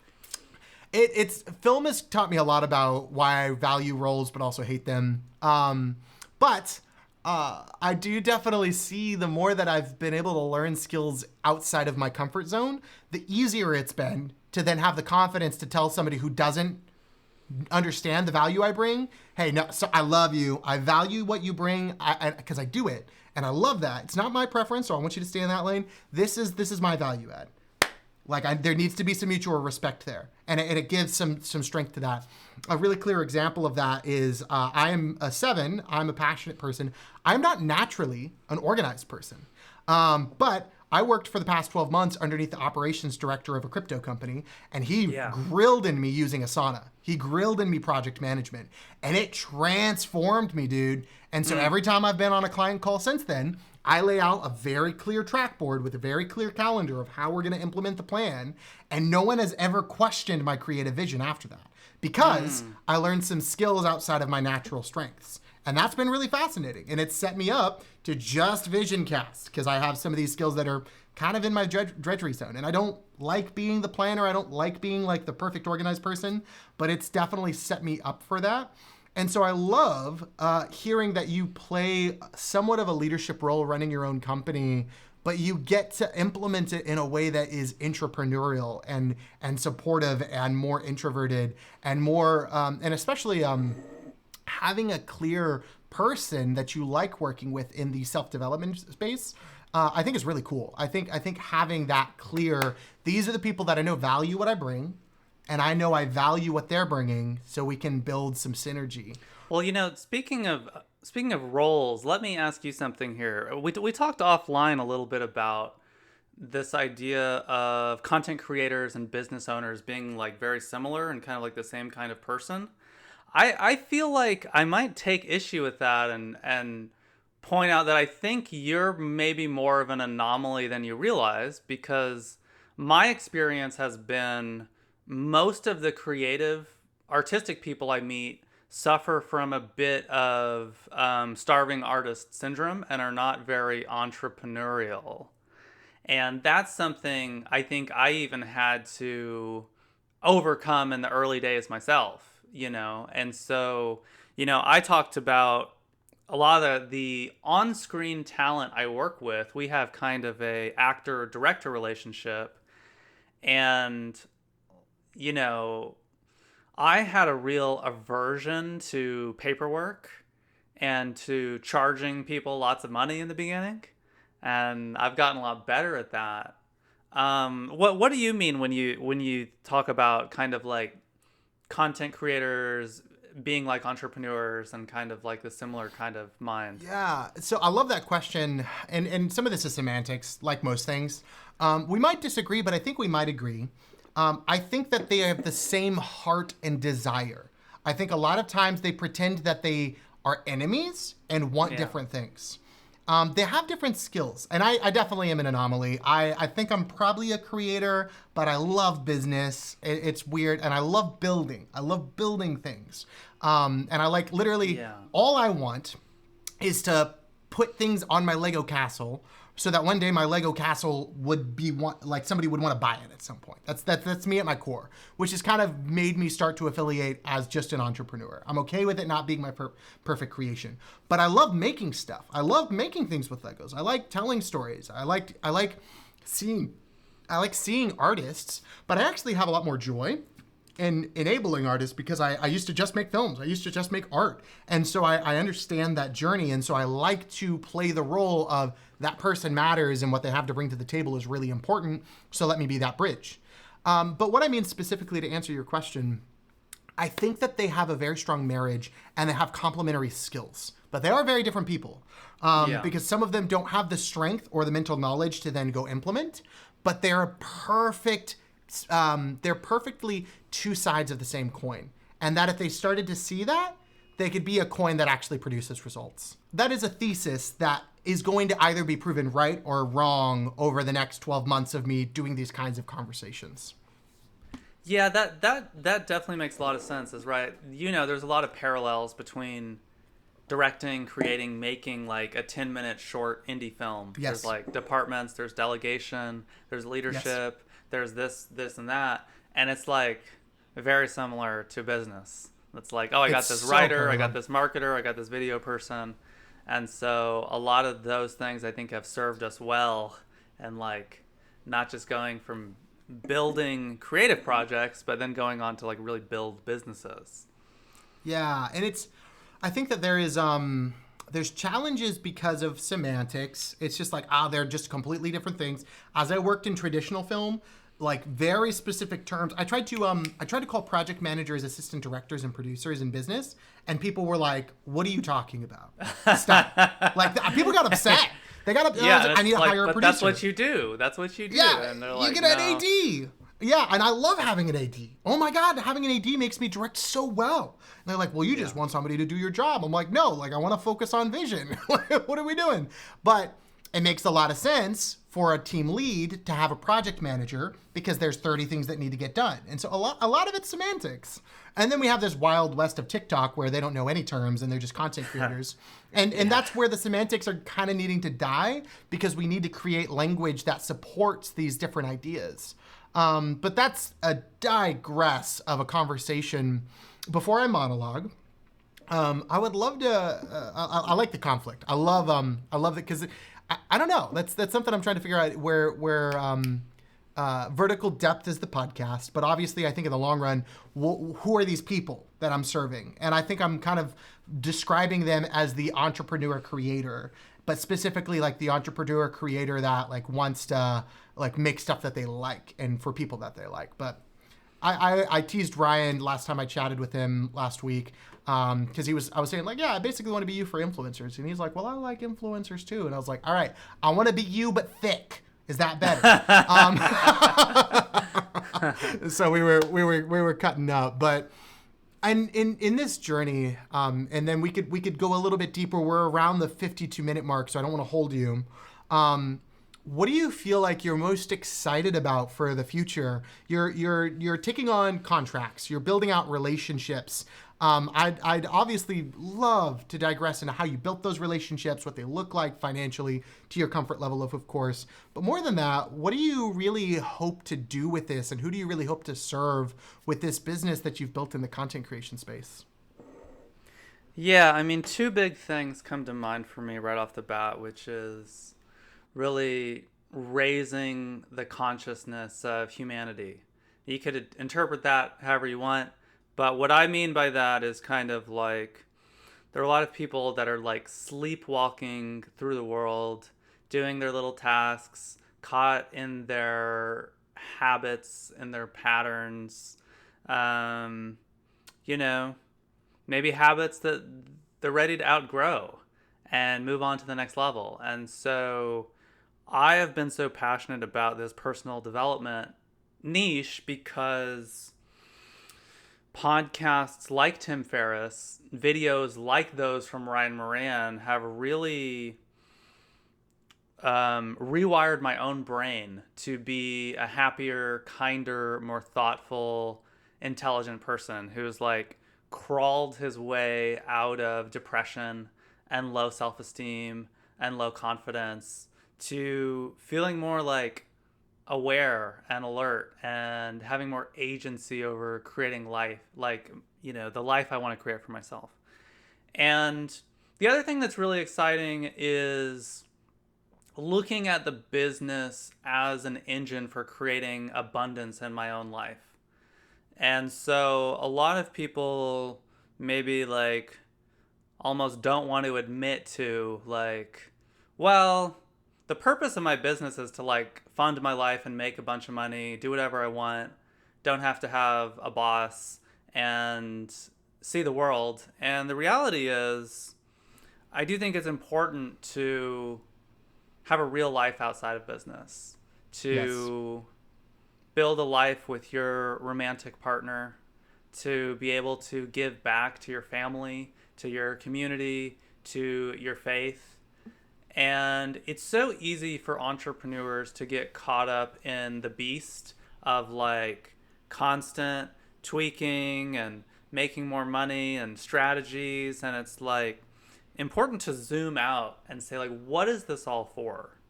It's film has taught me a lot about why I value roles but also hate them. But I do definitely see, the more that I've been able to learn skills outside of my comfort zone, the easier it's been to then have the confidence to tell somebody who doesn't understand the value I bring, hey, no, so I love you. I value what you bring, because I do it, and I love that. It's not my preference, so I want you to stay in that lane. This is my value add. Like, there needs to be some mutual respect there, and it gives some strength to that. A really clear example of that is I am a 7. I'm a passionate person. I'm not naturally an organized person, but I worked for the past 12 months underneath the operations director of a crypto company, and he grilled in me using Asana. He grilled in me project management, and it transformed me, dude. And so every time I've been on a client call since then, I lay out a very clear track board with a very clear calendar of how we're going to implement the plan, and no one has ever questioned my creative vision after that, because I learned some skills outside of my natural strengths. And that's been really fascinating. And it's set me up to just vision cast, because I have some of these skills that are kind of in my drudgery zone. And I don't like being the planner. I don't like being like the perfect organized person, but it's definitely set me up for that. And so I love hearing that you play somewhat of a leadership role running your own company, but you get to implement it in a way that is entrepreneurial and supportive and more introverted and more, and especially having a clear person that you like working with in the self-development space, I think is really cool. I think having that clear, these are the people that I know value what I bring, and I know I value what they're bringing, so we can build some synergy. Well, you know, speaking of roles, let me ask you something here. We talked offline a little bit about this idea of content creators and business owners being like very similar and kind of like the same kind of person. I feel like I might take issue with that and point out that I think you're maybe more of an anomaly than you realize, because my experience has been most of the creative, artistic people I meet suffer from a bit of starving artist syndrome and are not very entrepreneurial. And that's something I think I even had to overcome in the early days myself, you know? And so, you know, I talked about a lot of the on-screen talent I work with. We have kind of a actor-director relationship. And, you know, I had a real aversion to paperwork and to charging people lots of money in the beginning. And I've gotten a lot better at that. What do you mean when you talk about kind of like content creators being like entrepreneurs and kind of like the similar kind of mind? Yeah, so I love that question, and some of this is semantics, like most things. We might disagree, but I think we might agree. I think that they have the same heart and desire. I think a lot of times they pretend that they are enemies and want different things. They have different skills, and I definitely am an anomaly. I think I'm probably a creator, but I love business. It's weird, and I love building. I love building things. And I like literally all I want is to put things on my Lego castle so that one day my Lego castle would be like somebody would want to buy it at some point. That's me at my core, which has kind of made me start to affiliate as just an entrepreneur. I'm okay with it not being my perfect creation, but I love making stuff. I love making things with Legos. I like telling stories. I like seeing artists, but I actually have a lot more joy in enabling artists because I used to just make films. I used to just make art. And so I understand that journey. And so I like to play the role of that person matters and what they have to bring to the table is really important. So let me be that bridge. But what I mean specifically to answer your question, I think that they have a very strong marriage and they have complementary skills, but they are very different people because some of them don't have the strength or the mental knowledge to then go implement, but they're perfectly two sides of the same coin. And that if they started to see that, they could be a coin that actually produces results. That is a thesis that is going to either be proven right or wrong over the next 12 months of me doing these kinds of conversations. Yeah, that definitely makes a lot of sense, is right. You know, there's a lot of parallels between directing, creating, making like a 10-minute short indie film. Yes. There's like departments, there's delegation, there's leadership, there's this, and that. And it's like very similar to business. It's like, oh, I got this writer, I got this marketer, I got this video person. And so a lot of those things I think have served us well, and like not just going from building creative projects, but then going on to like really build businesses. Yeah, and I think that there's challenges because of semantics. It's just like, they're just completely different things. As I worked in traditional film, like very specific terms. I tried to call project managers assistant directors and producers in business, and people were like, "What are you talking about? Stop!" Like people got upset. They got upset. Yeah, I need to hire a but producer. that's what you do. That's what you do. Yeah, and they're you like, get an AD. Yeah, and I love having an AD. Oh my God, having an AD makes me direct so well. And they're like, well, you just want somebody to do your job. I'm like, no, like I want to focus on vision. What are we doing? But it makes a lot of sense for a team lead to have a project manager because there's 30 things that need to get done. And so a lot of it's semantics. And then we have this wild west of TikTok where they don't know any terms and they're just content creators. And that's where the semantics are kind of needing to die because we need to create language that supports these different ideas. But that's a digress of a conversation. Before I monologue, I would love to. I like the conflict. I love it because I don't know. That's something I'm trying to figure out where vertical depth is the podcast, but obviously I think in the long run, who are these people that I'm serving? And I think I'm kind of describing them as the entrepreneur creator, but specifically like the entrepreneur creator that like wants to like make stuff that they like and for people that they like. But I teased Ryan last time I chatted with him last week because I was saying like, yeah, I basically want to be you for influencers. And he's like, well, I like influencers too. And I was like, all right, I want to be you, but thick. Is that better? So we were cutting up, but and in this journey, and then we could go a little bit deeper. We're around the 52-minute mark, so I don't want to hold you. What do you feel like you're most excited about for the future? You're taking on contracts. You're building out relationships. I'd obviously love to digress into how you built those relationships, what they look like financially, to your comfort level of course. But more than that, what do you really hope to do with this, and who do you really hope to serve with this business that you've built in the content creation space? Yeah, I mean, two big things come to mind for me right off the bat, which is really raising the consciousness of humanity. You could interpret that however you want, but what I mean by that is kind of like there are a lot of people that are like sleepwalking through the world, doing their little tasks, caught in their habits and their patterns. Um, you know, maybe habits that they're ready to outgrow and move on to the next level. And so I have been so passionate about this personal development niche because podcasts like Tim Ferriss, videos like those from Ryan Moran have really rewired my own brain to be a happier, kinder, more thoughtful, intelligent person who's like crawled his way out of depression and low self-esteem and low confidence to feeling more like aware and alert and having more agency over creating life, like, the life I want to create for myself. And the other thing that's really exciting is looking at the business as an engine for creating abundance in my own life. And so a lot of people maybe like almost don't want to admit to like, well, the purpose of my business is to like fund my life and make a bunch of money, do whatever I want, don't have to have a boss and see the world. And the reality is I do think it's important to have a real life outside of business, to build a life with your romantic partner, to be able to give back to your family, to your community, to your faith. And it's so easy for entrepreneurs to get caught up in the beast of like constant tweaking and making more money and strategies. And it's like important to zoom out and say like, what is this all for?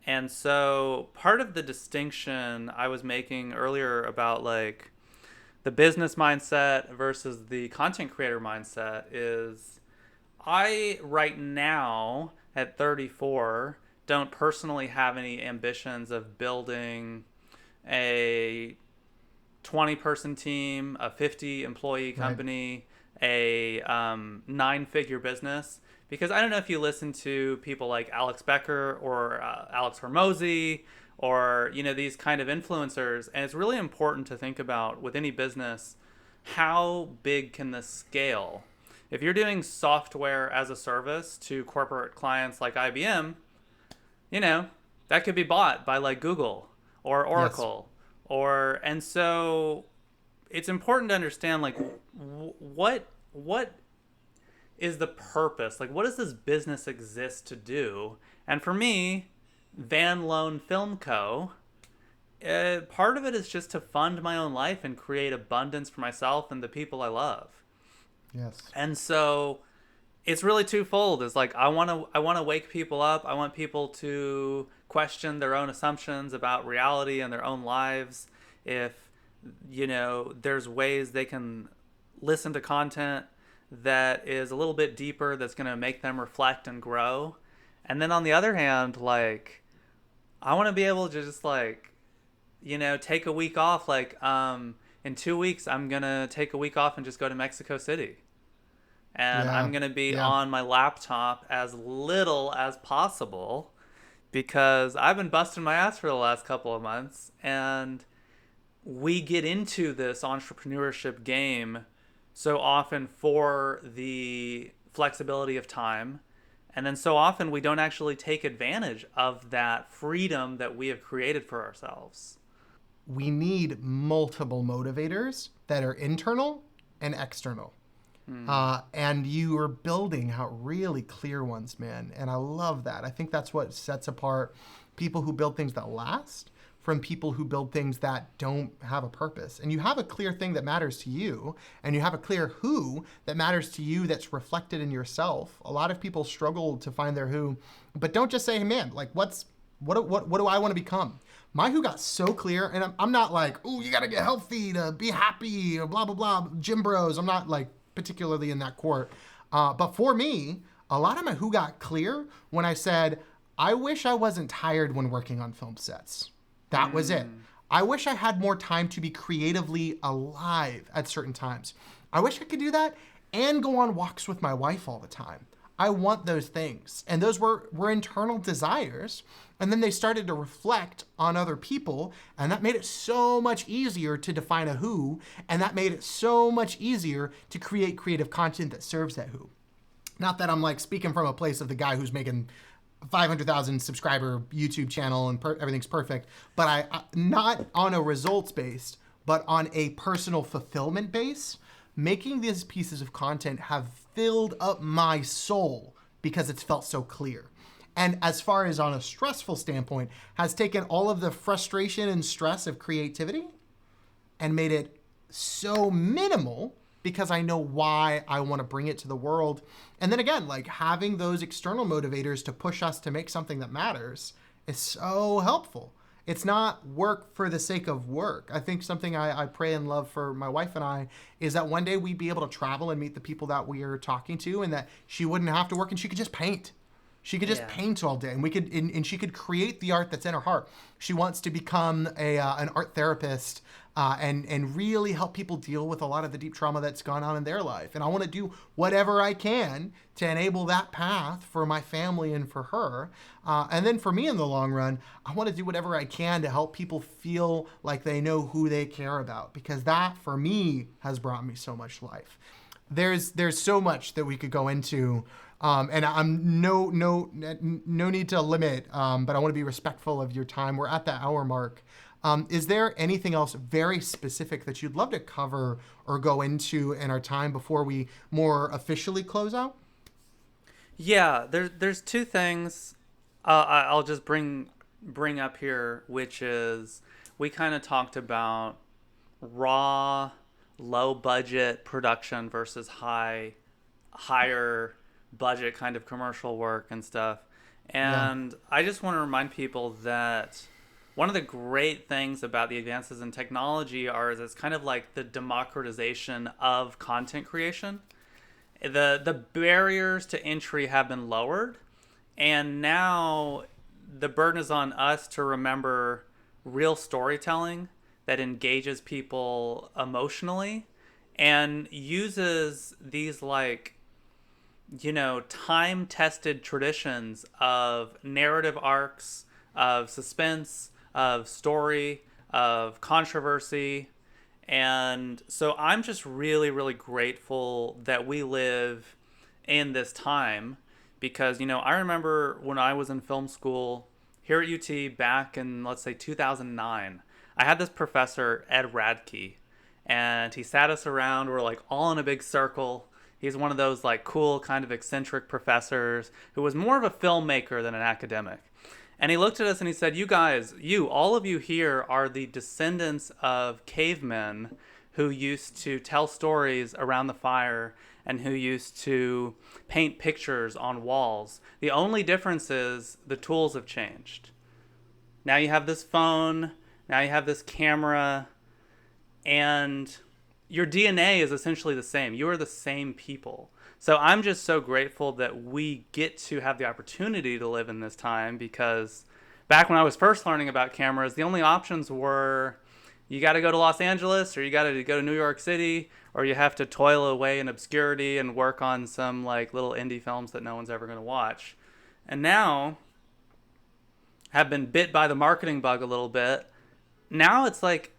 And so part of the distinction I was making earlier about like the business mindset versus the content creator mindset is I right now at 34 don't personally have any ambitions of building a 20-person team, a 50-employee company, a 9-figure business. Because I don't know if you listen to people like Alex Becker or Alex Hormozy or, these kind of influencers. And it's really important to think about with any business, how big can this scale? If you're doing software as a service to corporate clients like IBM, that could be bought by like Google or Oracle. And so it's important to understand like what is the purpose? Like, what does this business exist to do? And for me, Van Loan Film Co., part of it is just to fund my own life and create abundance for myself and the people I love. Yes. And so it's really twofold. It's like I want to wake people up. I want people to question their own assumptions about reality and their own lives. If there's ways they can listen to content that is a little bit deeper, that's going to make them reflect and grow. And then on the other hand, like I want to be able to just like take a week off. Like in 2 weeks I'm going to take a week off and just go to Mexico City. And I'm going to be on my laptop as little as possible because I've been busting my ass for the last couple of months. And we get into this entrepreneurship game so often for the flexibility of time. And then so often we don't actually take advantage of that freedom that we have created for ourselves. We need multiple motivators that are internal and external. And you are building out really clear ones, man. And I love that. I think that's what sets apart people who build things that last from people who build things that don't have a purpose. And you have a clear thing that matters to you, and you have a clear who that matters to you that's reflected in yourself. A lot of people struggle to find their who, but don't just say, hey, man, like what do I want to become? My who got so clear, and I'm not like, oh, you got to get healthy to be happy or blah, blah, blah, gym bros. I'm not like particularly in that court. But for me, a lot of my who got clear when I said, I wish I wasn't tired when working on film sets. That was it. I wish I had more time to be creatively alive at certain times. I wish I could do that and go on walks with my wife all the time. I want those things. And those were internal desires. And then they started to reflect on other people. And that made it so much easier to define a who. And that made it so much easier to create creative content that serves that who. Not that I'm like speaking from a place of the guy who's making 500,000 subscriber YouTube channel and everything's perfect, but I not on a results based, but on a personal fulfillment base. Making these pieces of content have filled up my soul because it's felt so clear. And as far as on a stressful standpoint, has taken all of the frustration and stress of creativity and made it so minimal because I know why I want to bring it to the world. And then again, like having those external motivators to push us to make something that matters is so helpful. It's not work for the sake of work. I think something I pray and love for my wife and I is that one day we'd be able to travel and meet the people that we are talking to, and that she wouldn't have to work and she could just paint. She could just paint all day, and we could, and she could create the art that's in her heart. She wants to become an art therapist and really help people deal with a lot of the deep trauma that's gone on in their life. And I want to do whatever I can to enable that path for my family and for her. And then for me in the long run, I want to do whatever I can to help people feel like they know who they care about, because that for me has brought me so much life. There's so much that we could go into. And I'm no need to limit, but I want to be respectful of your time. We're at the hour mark. Is there anything else very specific that you'd love to cover or go into in our time before we more officially close out? Yeah, there's two things I'll just bring up here, which is we kind of talked about raw, low budget production versus higher budget kind of commercial work and stuff. And I just want to remind people that one of the great things about the advances in technology is it's kind of like the democratization of content creation. The barriers to entry have been lowered, and now the burden is on us to remember real storytelling that engages people emotionally and uses these time-tested traditions of narrative arcs, of suspense, of story, of controversy. And so I'm just really, really grateful that we live in this time because, I remember when I was in film school here at UT back in, let's say, 2009, I had this professor, Ed Radke, and he sat us around. We're like all in a big circle. He's one of those cool kind of eccentric professors who was more of a filmmaker than an academic. And he looked at us and he said, you guys, all of you here are the descendants of cavemen who used to tell stories around the fire and who used to paint pictures on walls. The only difference is the tools have changed. Now you have this phone, now you have this camera, and your DNA is essentially the same. You are the same people. So I'm just so grateful that we get to have the opportunity to live in this time, because back when I was first learning about cameras, the only options were you got to go to Los Angeles, or you got to go to New York City, or you have to toil away in obscurity and work on some little indie films that no one's ever going to watch. And now have been bit by the marketing bug a little bit. Now it's like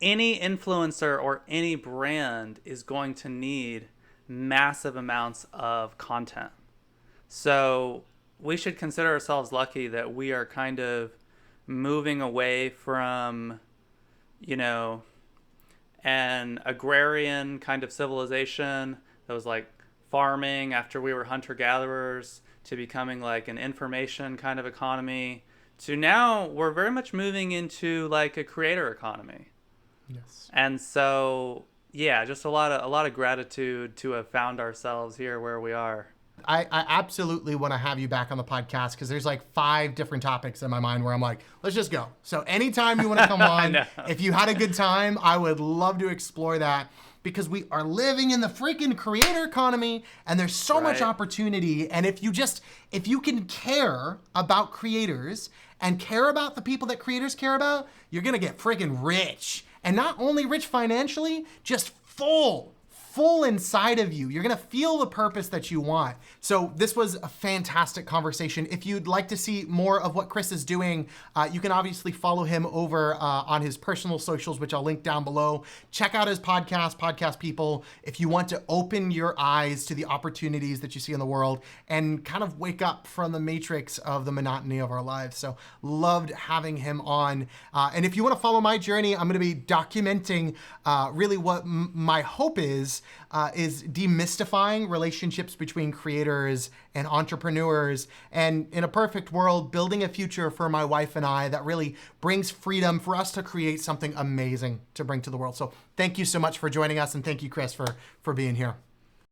any influencer or any brand is going to need massive amounts of content. So we should consider ourselves lucky that we are kind of moving away from, an agrarian kind of civilization that was like farming after we were hunter-gatherers to becoming like an information kind of economy to now we're very much moving into like a creator economy. Yes. And so, yeah, just a lot of gratitude to have found ourselves here where we are. I absolutely want to have you back on the podcast because there's like 5 different topics in my mind where I'm like, let's just go. So anytime you want to come on, if you had a good time, I would love to explore that because we are living in the freaking creator economy and there's so much opportunity. And if you can care about creators and care about the people that creators care about, you're going to get freaking rich. And not only rich financially, just full inside of you. You're gonna feel the purpose that you want. So this was a fantastic conversation. If you'd like to see more of what Chris is doing, you can obviously follow him over on his personal socials, which I'll link down below. Check out his podcast, Podcast People, if you want to open your eyes to the opportunities that you see in the world and kind of wake up from the matrix of the monotony of our lives. So loved having him on. And if you wanna follow my journey, I'm gonna be documenting really what my hope is demystifying relationships between creators and entrepreneurs, and in a perfect world, building a future for my wife and I that really brings freedom for us to create something amazing to bring to the world. So thank you so much for joining us, and thank you, Chris, for being here.